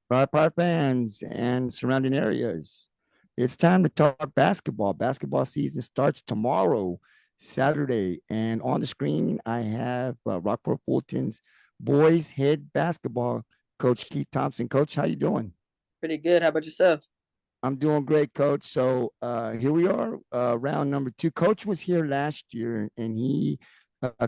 Rockport fans and surrounding areas. It's time to talk basketball. Basketball season starts tomorrow, Saturday, and on the screen I have Rockport-Fulton's boys head basketball coach Keith Thompson. Coach, how you doing? Pretty good. How about yourself? I'm doing great, Coach. So here we are, round number two. Coach was here last year, and he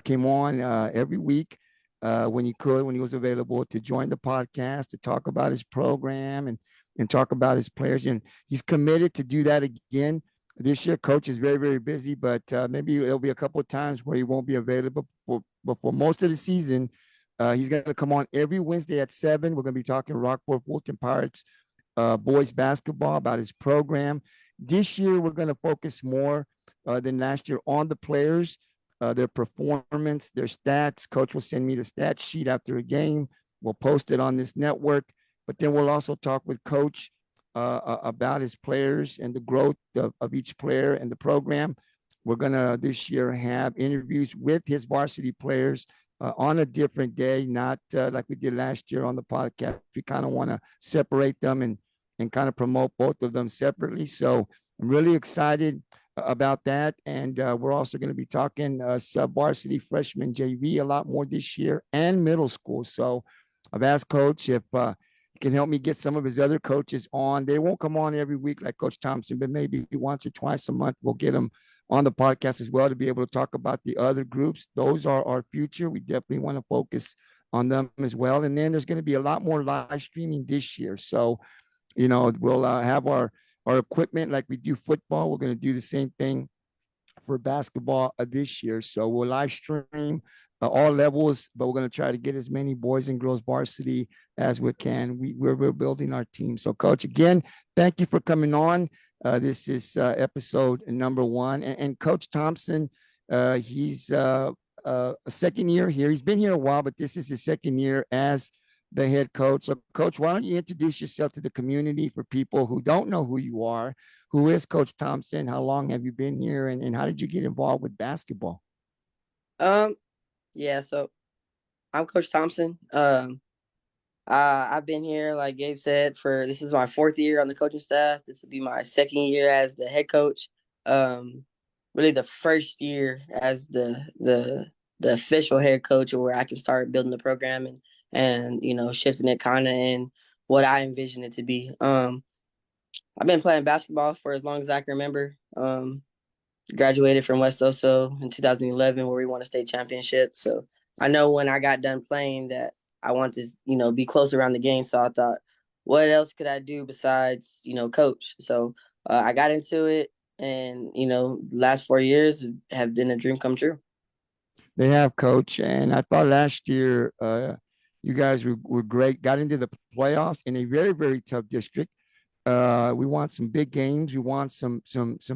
came on every week when he could, when he was available, to join the podcast to talk about his program and talk about his players. And he's committed to do that again this year. Coach is very, very busy, but maybe there'll be a couple of times where he won't be available. But for most of the season, he's going to come on every Wednesday at 7. We're going to be talking Rockport-Fulton Pirates boys basketball, about his program. This year, we're going to focus more than last year on the players, their performance, their stats. Coach will send me the stat sheet after a game. We'll post it on this network, but then we'll also talk with Coach about his players and the growth of each player and the program. We're going to this year have interviews with his varsity players on a different day, not like we did last year on the podcast. We kind of want to separate them and kind of promote both of them separately. So I'm really excited about that. And we're also going to be talking sub varsity freshman JV a lot more this year and middle school. So I've asked Coach if he can help me get some of his other coaches on. They won't come on every week like Coach Thompson, but maybe once or twice a month, we'll get them on the podcast as well to be able to talk about the other groups. Those are our future. We definitely want to focus on them as well. And then there's going to be a lot more live streaming this year. So we'll have our equipment like we do football. We're going to do the same thing for basketball this year. So we'll live stream all levels, but we're going to try to get as many boys and girls varsity as we can. We're building our team. So, Coach, again, thank you for coming on. This is episode number one, and Coach Thompson, he's a second year here. He's been here a while, but this is his second year as the head coach. So, Coach, why don't you introduce yourself to the community for people who don't know who you are? Who is Coach Thompson? How long have you been here, and how did you get involved with basketball? Um, yeah, so I'm Coach Thompson. I've been here, like Gabe said, for this is my fourth year on the coaching staff. This will be my second year as the head coach. Um, really the first year as the official head coach, where I can start building the program and shifting it kind of in what I envision it to be. I've been playing basketball for as long as I can remember. Graduated from West Oso in 2011, where we won a state championship. So I know when I got done playing that I wanted to, be close around the game. So I thought, what else could I do besides, coach? So I got into it, and last 4 years have been a dream come true. They have, Coach, and I thought last year you guys were great. Got into the playoffs in a very, very tough district. We want some big games. We want some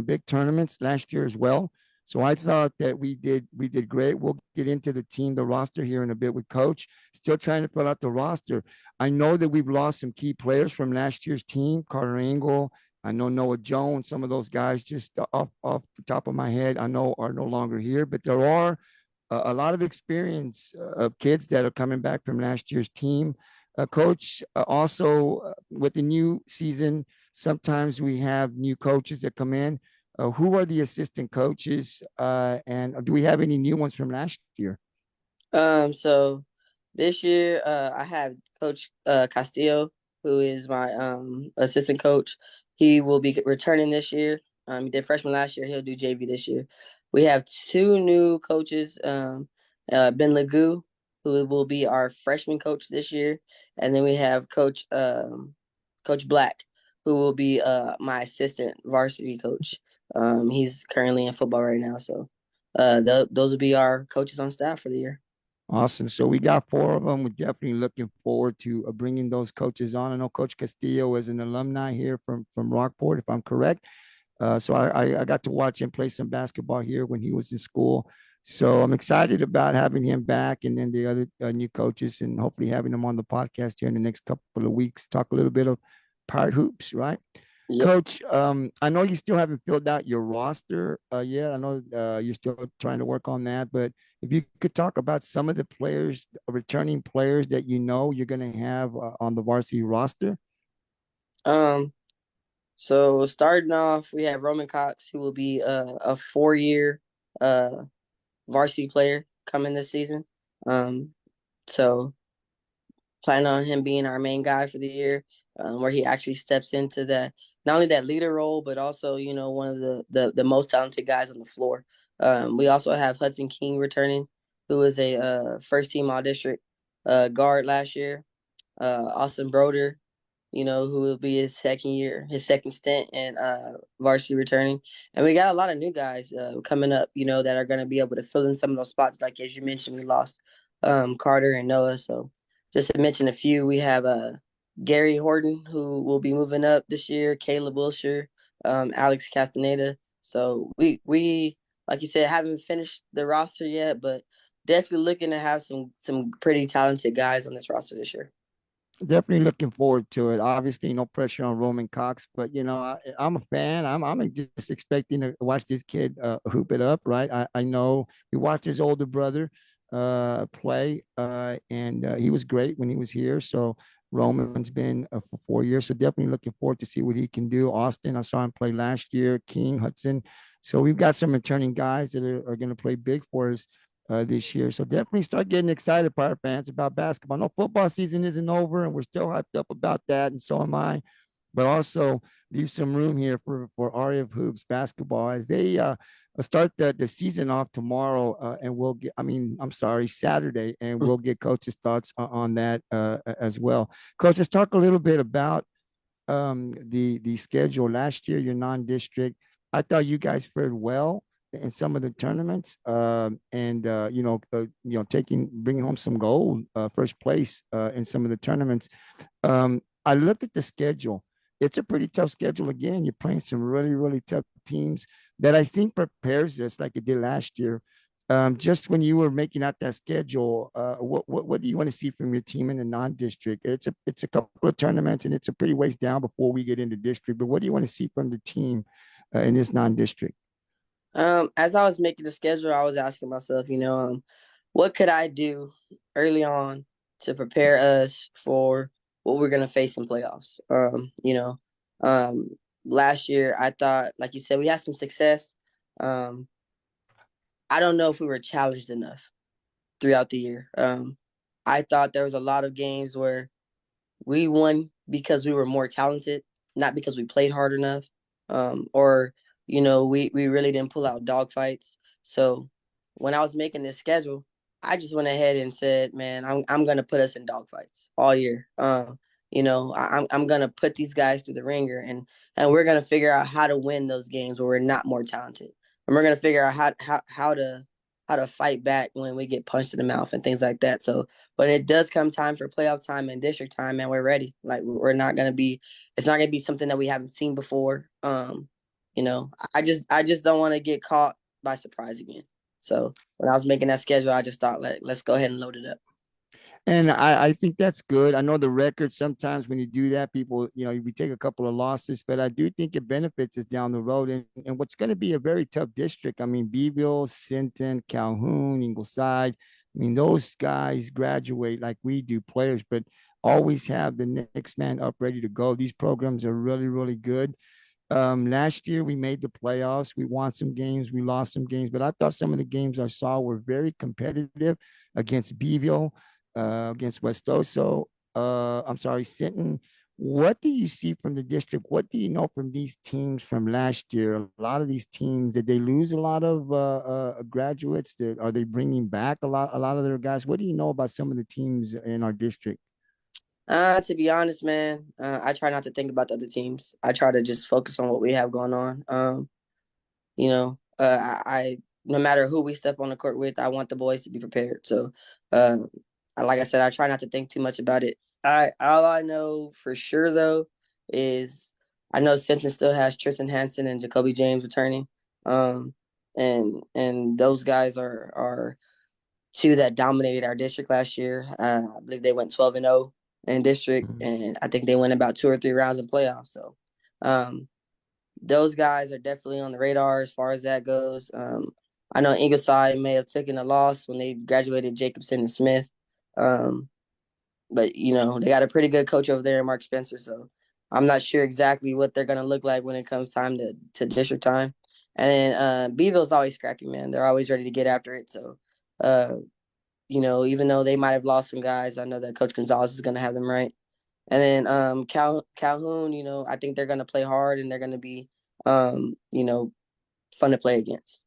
big tournaments last year as well. So I thought that we did great. We'll get into the team, the roster here in a bit with Coach. Still trying to fill out the roster. I know that we've lost some key players from last year's team. Carter Engel. I know Noah Jones. Some of those guys, just off the top of my head, I know are no longer here. But there are a lot of experience of kids that are coming back from last year's team. Coach, also with the new season, sometimes we have new coaches that come in. Who are the assistant coaches, and do we have any new ones from last year? So this year, I have Coach Castillo, who is my assistant coach. He will be returning this year. He did freshman last year. He'll do JV this year. We have two new coaches. Ben Legou, who will be our freshman coach this year, and then we have Coach Black, who will be my assistant varsity coach. He's currently in football right now, so those will be our coaches on staff for the year. Awesome. So we got four of them. We're definitely looking forward to bringing those coaches on. I know Coach Castillo is an alumni here from Rockport, if I'm correct. So I got to watch him play some basketball here when he was in school. So I'm excited about having him back, and then the other new coaches, and hopefully having them on the podcast here in the next couple of weeks. Talk a little bit of Pirate hoops, right? Yep. Coach, I know you still haven't filled out your roster yet. I know you're still trying to work on that, but if you could talk about some of the players, returning players that you know you're going to have on the varsity roster. Um. So starting off, we have Roman Cox, who will be a 4 year uh varsity player coming this season. Um. So plan on him being our main guy for the year, where he actually steps into that not only that leader role, but also one of the most talented guys on the floor. We also have Hudson King returning, who is a first team All District guard last year. Austin Broder, who will be his second year, his second stint in varsity returning. And we got a lot of new guys coming up, that are going to be able to fill in some of those spots. Like, as you mentioned, we lost Carter and Noah. So just to mention a few, we have Gary Horton, who will be moving up this year, Caleb Wilshire, Alex Castaneda. So we like you said, haven't finished the roster yet, but definitely looking to have some pretty talented guys on this roster this year. Definitely looking forward to it. Obviously, no pressure on Roman Cox, but I'm a fan. I'm just expecting to watch this kid hoop it up, right? I know we watched his older brother play, and he was great when he was here. So Roman's been for 4 years, so definitely looking forward to see what he can do. Austin, I saw him play last year. King, Hudson. So we've got some returning guys that are going to play big for us this year. So definitely start getting excited, Pirate fans, about basketball. No, football season isn't over, and we're still hyped up about that, and so am I. But also leave some room here for RF Hoops basketball as they start the season off tomorrow, and we'll get. I mean, I'm sorry, Saturday, and we'll get coach's thoughts on that as well. Coach, let's talk a little bit about the schedule last year, your non-district. I thought you guys fared well in some of the tournaments, and taking bringing home some gold, first place in some of the tournaments. I looked at the schedule. It's a pretty tough schedule. Again, you're playing some really, really tough teams that I think prepares us like it did last year. Just when you were making out that schedule, what do you want to see from your team in the non-district? It's a couple of tournaments and it's a pretty ways down before we get into district. But what do you want to see from the team in this non-district? As I was making the schedule, I was asking myself, what could I do early on to prepare us for what we're gonna face in playoffs? Um, last year I thought, like you said, we had some success. Um, I don't know if we were challenged enough throughout the year. I thought there was a lot of games where we won because we were more talented, not because we played hard enough, or we really didn't pull out dog fights. So when I was making this schedule, I just went ahead and said, man, I'm gonna put us in dog fights all year. I'm gonna put these guys through the ringer, and we're gonna figure out how to win those games where we're not more talented, and we're gonna figure out how to fight back when we get punched in the mouth and things like that. So when it does come time for playoff time and district time, man, we're ready. Like we're not gonna be, it's not gonna be something that we haven't seen before. I just don't want to get caught by surprise again. So when I was making that schedule, I just thought let's go ahead and load it up. And I think that's good. I know the record sometimes when you do that, people, we take a couple of losses, but I do think it benefits us down the road. And what's going to be a very tough district. I mean, Beeville, Sinton, Calhoun, Ingleside. I mean, those guys graduate like we do, players, but always have the next man up ready to go. These programs are really, really good. Last year we made the playoffs. We won some games, we lost some games, but I thought some of the games I saw were very competitive against Beeville, against West Oso. I'm sorry, Sinton. What do you see from the district? What do you know from these teams from last year? A lot of these teams, did they lose a lot of graduates? Are they bringing back a lot of their guys? What do you know about some of the teams in our district? To be honest, man, I try not to think about the other teams. I try to just focus on what we have going on. I no matter who we step on the court with, I want the boys to be prepared. So, uh, like I said, I try not to think too much about it. All I know for sure though is I know Simpson still has Tristan Hansen and Jacoby James returning. Um, and those guys are two that dominated our district last year. I believe they went 12-0 in district, Mhm. and I think they went about 2 or 3 rounds in playoffs. So Um, those guys are definitely on the radar as far as that goes. I know Ingleside may have taken a loss when they graduated Jacobson and Smith. Um, but they got a pretty good coach over there, Mark Spencer. So I'm not sure exactly what they're gonna look like when it comes time to district time. And then Beeville's always scrappy, man. They're always ready to get after it. So uh, even though they might have lost some guys, I know that Coach Gonzalez is gonna have them right. And then Calhoun, I think they're gonna play hard and they're gonna be fun to play against.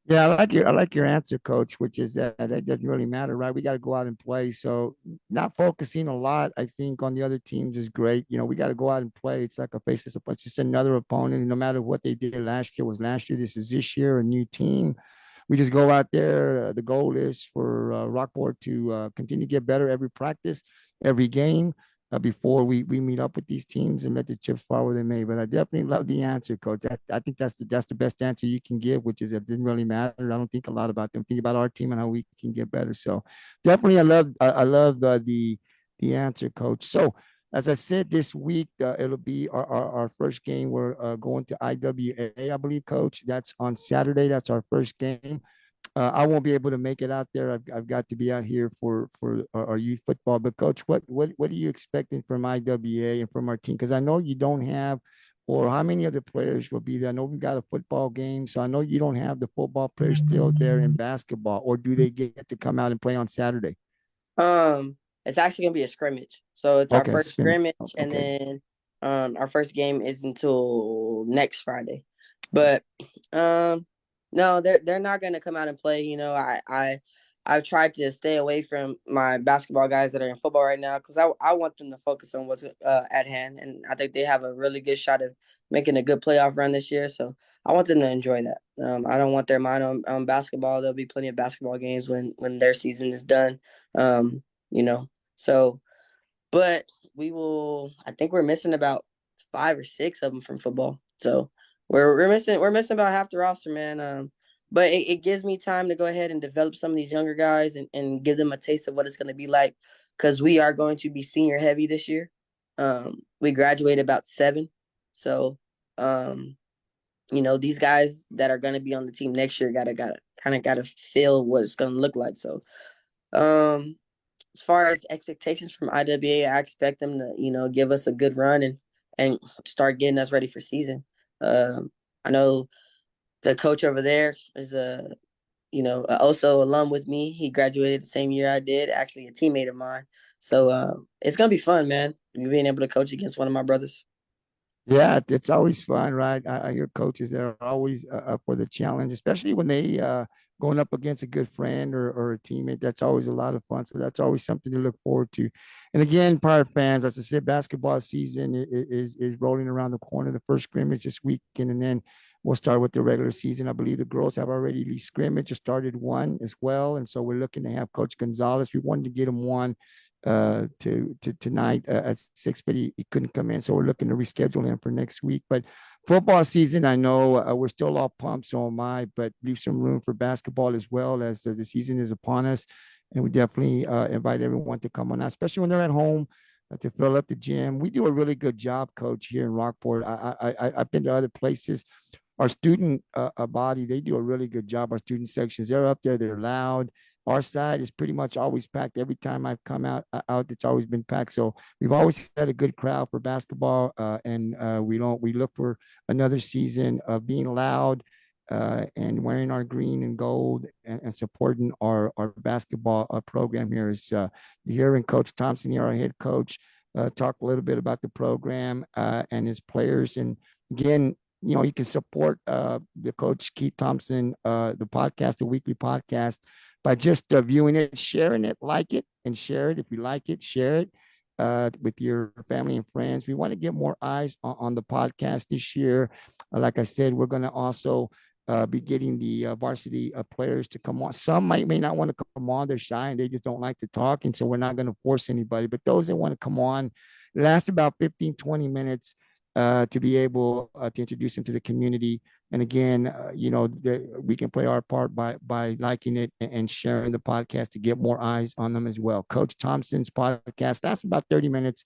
Yeah, I like your answer, coach, which is that it doesn't really matter, right? We got to go out and play. So not focusing a lot, I think, on the other teams is great. We got to go out and play. It's like a face to face. It's just another opponent. And no matter what they did last year was last year. This is this year, a new team. We just go out there. The goal is for Rockport to continue to get better every practice, every game. Before we meet up with these teams and let the chips fall where they may. But I definitely love the answer, coach. I think that's the best answer you can give, which is it didn't really matter. I don't think a lot about them. Think about our team and how we can get better. So definitely, I love the answer, coach. So as I said, this week it'll be our first game. We're going to IWA, I believe, coach. That's on Saturday. That's our first game. I won't be able to make it out there. I've got to be out here for our youth football. But coach, what are you expecting from IWA and from our team? Because I know you don't have, or how many other players will be there? I know we got a football game, so I know you don't have the football players still there in basketball, or do they get to come out and play on Saturday? Um, it's actually gonna be a scrimmage. So it's our Okay, first scrimmage, and okay, then our first game is until next Friday. okay. But no, they're not gonna come out and play. I've tried to stay away from my basketball guys that are in football right now because I want them to focus on what's at hand, and I think they have a really good shot of making a good playoff run this year. So I want them to enjoy that. I don't want their mind on basketball. There'll be plenty of basketball games when their season is done. Um, you know, so but we will. I think we're missing about 5 or 6 of them from football. So we're missing about half the roster, man. But it gives me time to go ahead and develop some of these younger guys and give them a taste of what it's going to be like because we are going to be senior heavy this year. We graduate about 7, so these guys that are going to be on the team next year gotta feel what it's going to look like. So um as far as expectations from IWA, I expect them to, give us a good run and start getting us ready for season. I know the coach over there is also alum with me. He graduated the same year I did, actually a teammate of mine. So it's gonna be fun, man. Being able to coach against one of my brothers. Yeah, it's always fun, right? I hear coaches that are always up for the challenge, especially when they going up against a good friend or a teammate. That's always a lot of fun. So that's always something to look forward to. And again, Pirate fans, as I said, basketball season is rolling around the corner. The first scrimmage this weekend, and then we'll start with the regular season. I believe the girls have already scrimmage, just started one as well, and so we're looking to have Coach Gonzalez. We wanted to get him one to tonight at 6, but he couldn't come in. So we're looking to reschedule him for next week. But football season, I know we're still all pumped, so am I, but leave some room for basketball as well as the season is upon us. And we definitely invite everyone to come on out, especially when they're at home. To fill up the gym, we do a really good job, Coach, here in Rockport. I've been to other places. Our student body, they do a really good job. Our student sections, they're up there, they're loud. Our side is pretty much always packed. Every time I've come out, it's always been packed. So we've always had a good crowd for basketball, and we look for another season of being loud and wearing our green and gold and supporting our basketball program here. Is hearing Coach Thompson here, our head coach, talk a little bit about the program and his players. And again, you can support the Coach Keith Thompson, the podcast, the weekly podcast, by just viewing it, sharing it, like it, and share it. If you like it, share it with your family and friends. We want to get more eyes on the podcast this year. Like I said, we're going to also be getting the varsity players to come on. Some may not want to come on. They're shy and they just don't like to talk. And so we're not going to force anybody. But those that want to come on, last about 15, 20 minutes to be able to introduce them to the community. And again, we can play our part by liking it and sharing the podcast to get more eyes on them as well. Coach Thompson's podcast, that's about 30 minutes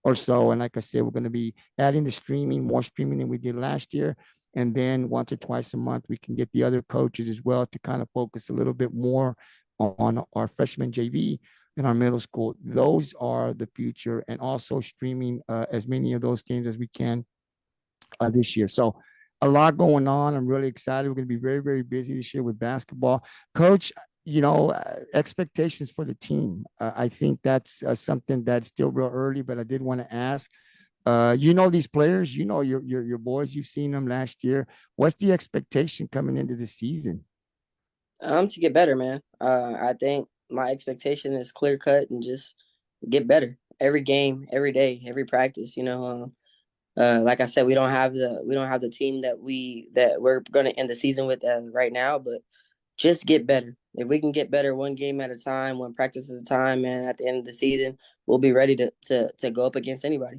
or so. And like I said, we're going to be adding the streaming, more streaming than we did last year. And then once or twice a month, we can get the other coaches as well to kind of focus a little bit more on our freshman JV in our middle school. Those are the future, and also streaming as many of those games as we can this year. So a lot going on. I'm really excited. We're going to be very, very busy this year with basketball. Coach, expectations for the team. I think that's something that's still real early, but I did want to ask. These players. Your boys. You've seen them last year. What's the expectation coming into the season? To get better, man. I think my expectation is clear cut and just get better every game, every day, every practice. Like I said, we don't have the team that we're going to end the season with right now, but just get better. If we can get better one game at a time, one practice at a time, man, at the end of the season, we'll be ready to go up against anybody.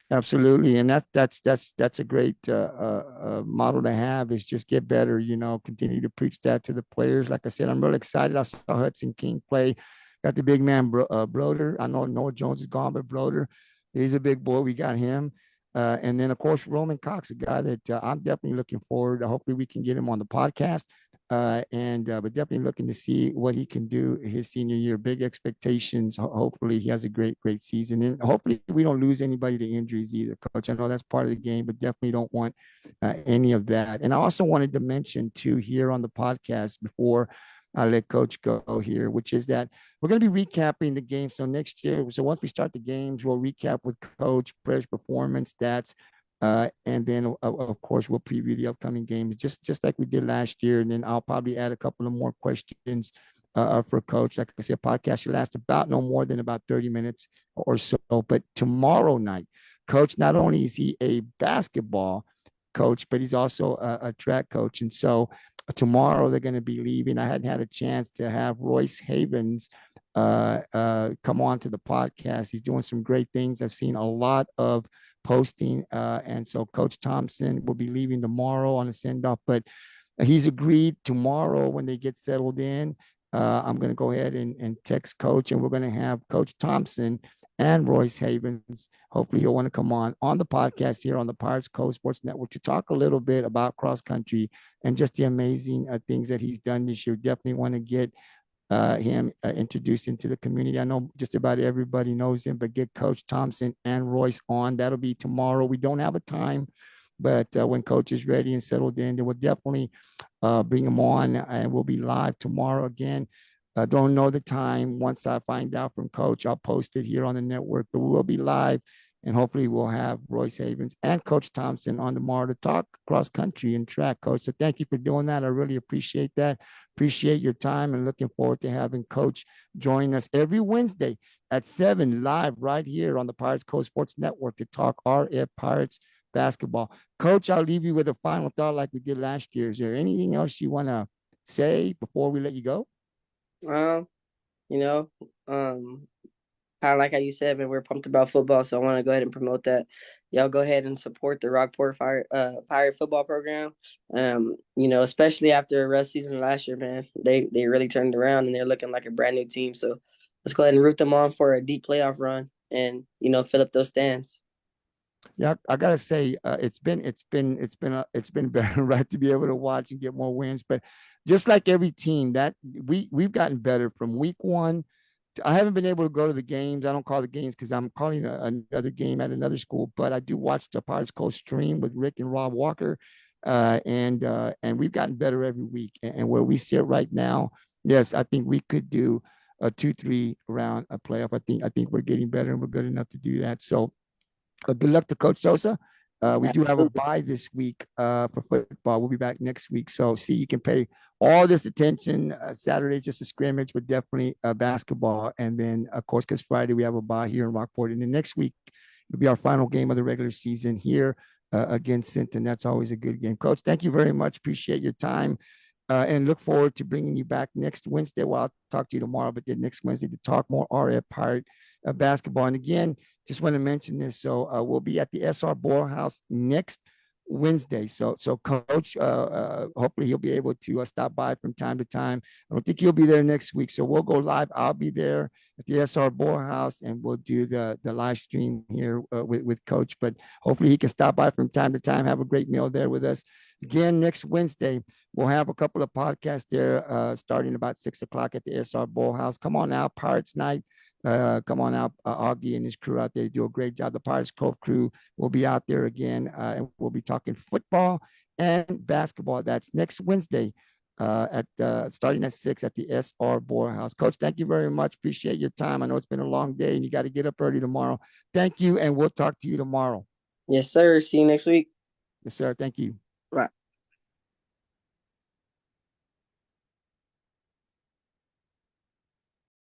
Absolutely, and that's a great model to have. Is just get better. Continue to preach that to the players. Like I said, I'm really excited. I saw Hudson King play. Got the big man Broder. I know Noah Jones is gone, but Broder, he's a big boy. We got him, and then of course Roman Cox, a guy that I'm definitely looking forward to. Hopefully, we can get him on the podcast. But definitely looking to see what he can do his senior year. Big expectations. Hopefully he has a great season, and hopefully we don't lose anybody to injuries either, Coach. I know that's part of the game, but definitely don't want any of that. And I also wanted to mention too here on the podcast before I let Coach go here, which is that we're going to be recapping the game. So next year, so once we start the games, we'll recap with Coach, players' performance, stats, and then of course we'll preview the upcoming games just like we did last year. And then I'll probably add a couple of more questions for Coach. Like I said, podcast should last about no more than about 30 minutes or so. But tomorrow night, Coach, not only is he a basketball coach, but he's also a track coach. And so tomorrow they're going to be leaving. I hadn't had a chance to have Royce Havens come on to the podcast. He's doing some great things. I've seen a lot of posting. And so Coach Thompson will be leaving tomorrow on a send-off, but he's agreed tomorrow when they get settled in. I'm going to go ahead and text Coach, and we're going to have Coach Thompson and Royce Havens. Hopefully he'll want to come on the podcast here on the Pirates Code Sports Network to talk a little bit about cross country and just the amazing things that he's done this year. Definitely want to get him introduced into the community. I know just about everybody knows him, but get Coach Thompson and Royce on. That'll be tomorrow. We don't have a time, but when Coach is ready and settled in, then we'll definitely bring him on, and we'll be live tomorrow again. Don't know the time. Once I find out from Coach, I'll post it here on the network, but we will be live. And hopefully we'll have Royce Havens and Coach Thompson on tomorrow to talk cross country and track, Coach. So thank you for doing that. I really appreciate that. Appreciate your time, and looking forward to having Coach join us every Wednesday at 7 live right here on the Pirates Code Sports Network to talk RF Pirates basketball. Coach, I'll leave you with a final thought like we did last year. Is there anything else you want to say before we let you go? Um, you know, um, kind of like how you said, man, we're pumped about football, so I want to go ahead and promote that. Y'all go ahead and support the Rockport Pirate football program. Especially after a rough season last year, man, they really turned around and they're looking like a brand new team. So let's go ahead and root them on for a deep playoff run and fill up those stands. Yeah, I gotta say, it's been better, right, to be able to watch and get more wins. But just like every team, that we've gotten better from week one. I haven't been able to go to the games. I don't call the games because I'm calling another game at another school, but I do watch the Pirates Coast stream with Rick and Rob Walker, and we've gotten better every week. And where we sit right now, yes, I think we could do a 2-3 round a playoff. I think we're getting better, and we're good enough to do that. So good luck to Coach Sosa. We do have a bye this week for football. We'll be back next week. So, see, you can pay all this attention. Saturday's just a scrimmage, but definitely basketball. And then, of course, because Friday we have a bye here in Rockport. And then next week will be our final game of the regular season here against Sinton. That's always a good game. Coach, thank you very much. Appreciate your time. And look forward to bringing you back next Wednesday. Well, I'll talk to you tomorrow, but then next Wednesday to talk more RF Pirate basketball. And again, just want to mention this. So we'll be at the SR Boyle House next Wednesday. So Coach, hopefully he'll be able to stop by from time to time. I don't think he'll be there next week, so we'll go live. I'll be there at the SR House, and we'll do the live stream here with Coach. But hopefully he can stop by from time to time, have a great meal there with us. Again, next Wednesday, we'll have a couple of podcasts there starting about 6 o'clock at the SR House. Come on out, Pirates Night. Come on out, Augie and his crew out there. They do a great job. The Pirates Cove crew will be out there again, and we'll be talking football and basketball. That's next Wednesday at starting at 6 at the SR House. Coach, thank you very much. Appreciate your time. I know it's been a long day and you got to get up early tomorrow. Thank you, and we'll talk to you tomorrow. Yes, sir. See you next week. Yes, sir. Thank you. Right.